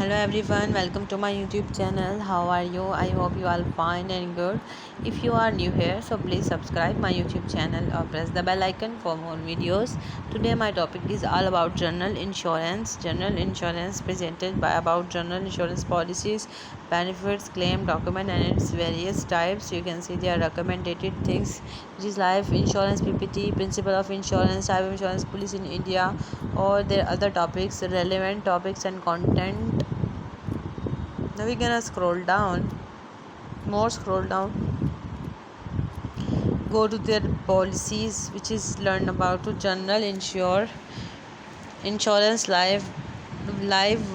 Hello everyone, welcome to my YouTube channel. How are you? I hope you all fine and good. If you are new here, so please subscribe my YouTube channel or press the bell icon for more videos. Today my topic is all about general insurance. General insurance presented by about general insurance policies, benefits, claim, document and its various types. You can see there are recommended things, which is life insurance, PPT, principle of insurance, type of insurance, policy in India, or there are other topics, relevant topics and content. Now we're gonna scroll down, go to their policies, which is learn about to general insurance life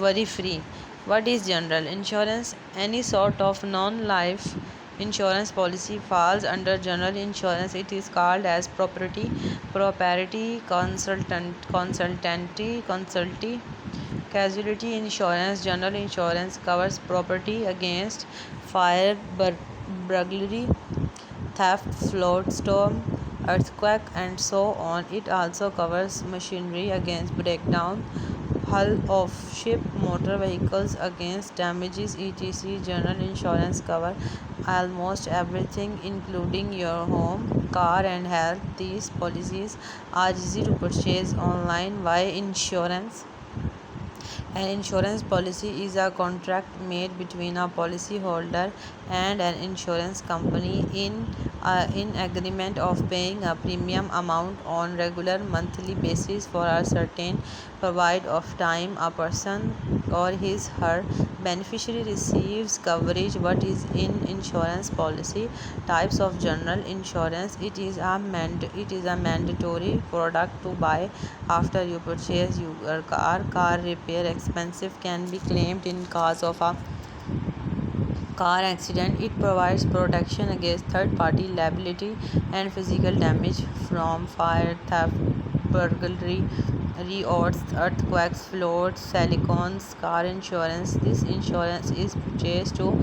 worry free. What is general insurance? Any sort of non-life insurance policy falls under general insurance. It is called as property consultancy casualty insurance. General insurance covers property against fire, burglary, theft, flood, storm, earthquake, and so on. It also covers machinery against breakdown, hull of ship, motor vehicles against damages, etc. General insurance cover almost everything, including your home, car, and health. These policies are easy to purchase online. Why insurance? An insurance policy is a contract made between a policyholder and an insurance company in agreement of paying a premium amount on regular monthly basis for a certain period of time. A person or her beneficiary receives coverage. What is in insurance policy? Types of general insurance. It is a mandatory product to buy after you purchase your car. Car repair expensive can be claimed in case of a car accident. It provides protection against third party liability and physical damage from fire, theft, burglary, earthquakes, floods, silicones. Car insurance. This insurance is purchased to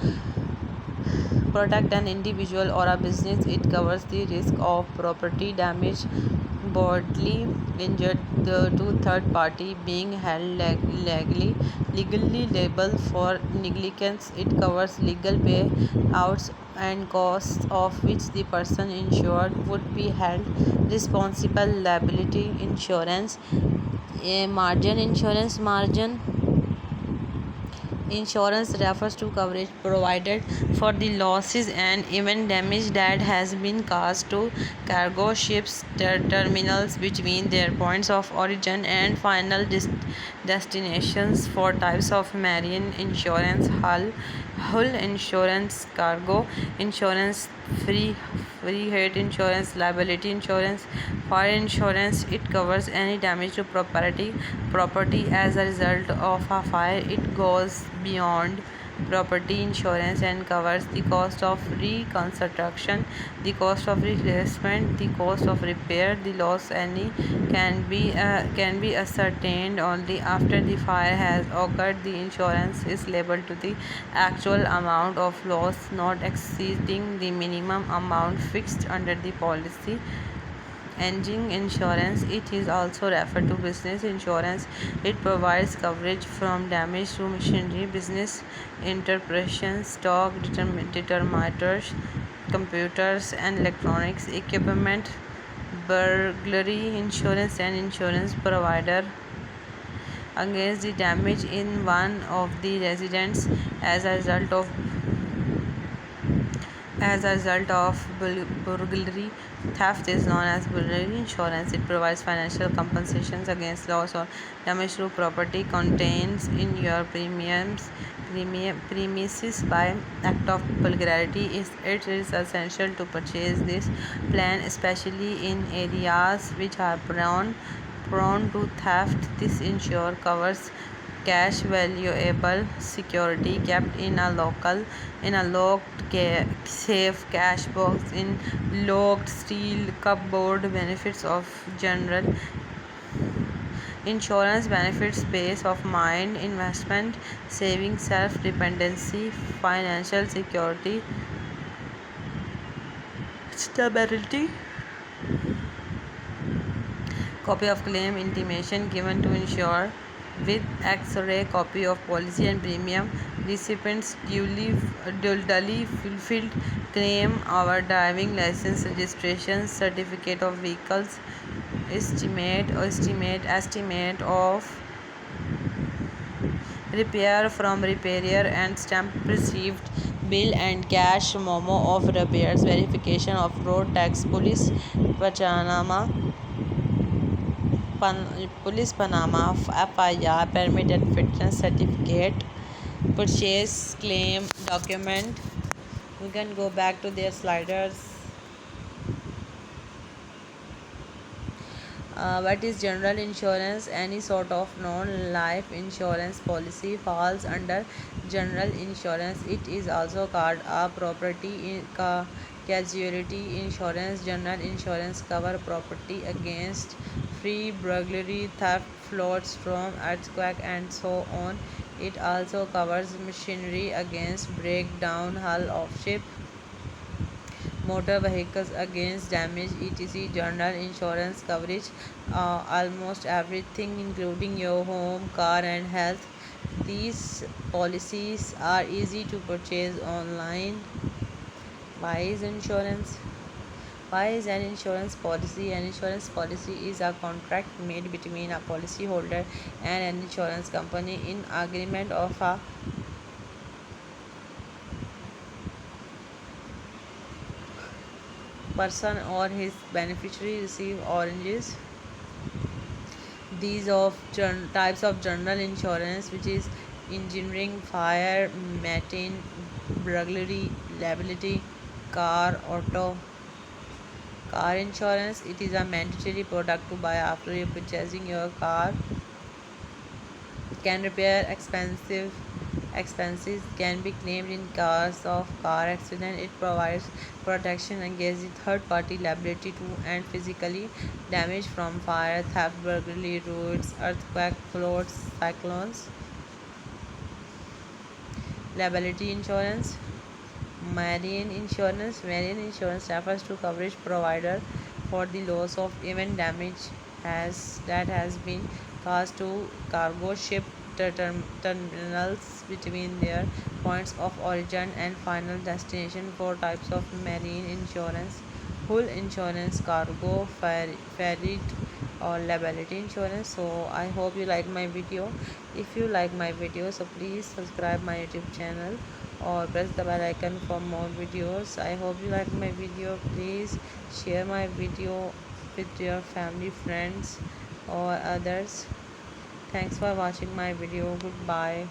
protect an individual or a business. It covers the risk of property damage, bodily injured to third party, being held legally liable for negligence. It covers legal payouts and costs of which the person insured would be held responsible. Liability insurance. Margin insurance refers to coverage provided for the losses and event damage that has been caused to cargo ships, terminals between their points of origin and final destinations. For types of marine insurance: hull insurance, cargo insurance, frigate insurance, liability insurance, fire insurance. It covers any damage to property as a result of a fire. It goes beyond property insurance and covers the cost of reconstruction, the cost of replacement, the cost of repair. The loss any can be ascertained only after the fire has occurred. The insurance is liable to the actual amount of loss not exceeding the minimum amount fixed under the policy. Engine insurance. It is also referred to business insurance. It provides coverage from damage to machinery, business interruptions, stock determinators, computers and electronics equipment. Burglary insurance. An insurance provider against the damage in one of the residents as a result of burglary. Theft is known as burglary insurance. It provides financial compensations against loss or damage to property contains in your premises by act of burglary. It is essential to purchase this plan, especially in areas which are prone to theft. This insurance covers cash, valuable security kept in a locked safe, cash box in locked steel cupboard. Benefits of general insurance: benefits peace of mind, investment, saving, self-dependency, financial security, stability. Copy of claim intimation given to insurer with X-ray copy of policy and premium. Recipients duly fulfilled claim our driving license, registration, certificate of vehicles, estimate of repair from repairer and stamp received bill and cash memo of repairs, verification of road tax, police Panama, FIR, permit and fitness certificate, purchase claim document. We can go back to their sliders. What is general insurance? Any sort of non-life insurance policy falls under general insurance. It is also called a casualty insurance. General insurance cover property against free burglary, theft, flood, storm, earthquake, and so on. It also covers machinery against breakdown, hull of ship, motor vehicles against damage, etc. General insurance coverage almost everything, including your home, car, and health. These policies are easy to purchase online. Why is insurance? Why is an insurance policy? An insurance policy is a contract made between a policyholder and an insurance company in agreement of a person or his beneficiary receive oranges. These types of general insurance, which is engineering, fire, matin, burglary, liability, car, auto. Car insurance, it is a mandatory product to buy after you purchasing your car. Can repair expenses can be claimed in case of car accident. It provides protection against the third party liability to and physically damage from fire, theft, burglary, roots, earthquake, floods, cyclones. Liability insurance. Marine insurance refers to coverage provided for the loss of event damage that has been caused to cargo ship terminals between their points of origin and final destination. Four types of marine insurance: hull insurance, cargo, ferry, or liability insurance. So I hope you like my video. If you like my video, so please subscribe my YouTube channel or press the bell icon for more videos. I hope you like my video. Please share my video with your family, friends, or others. Thanks for watching my video. Goodbye.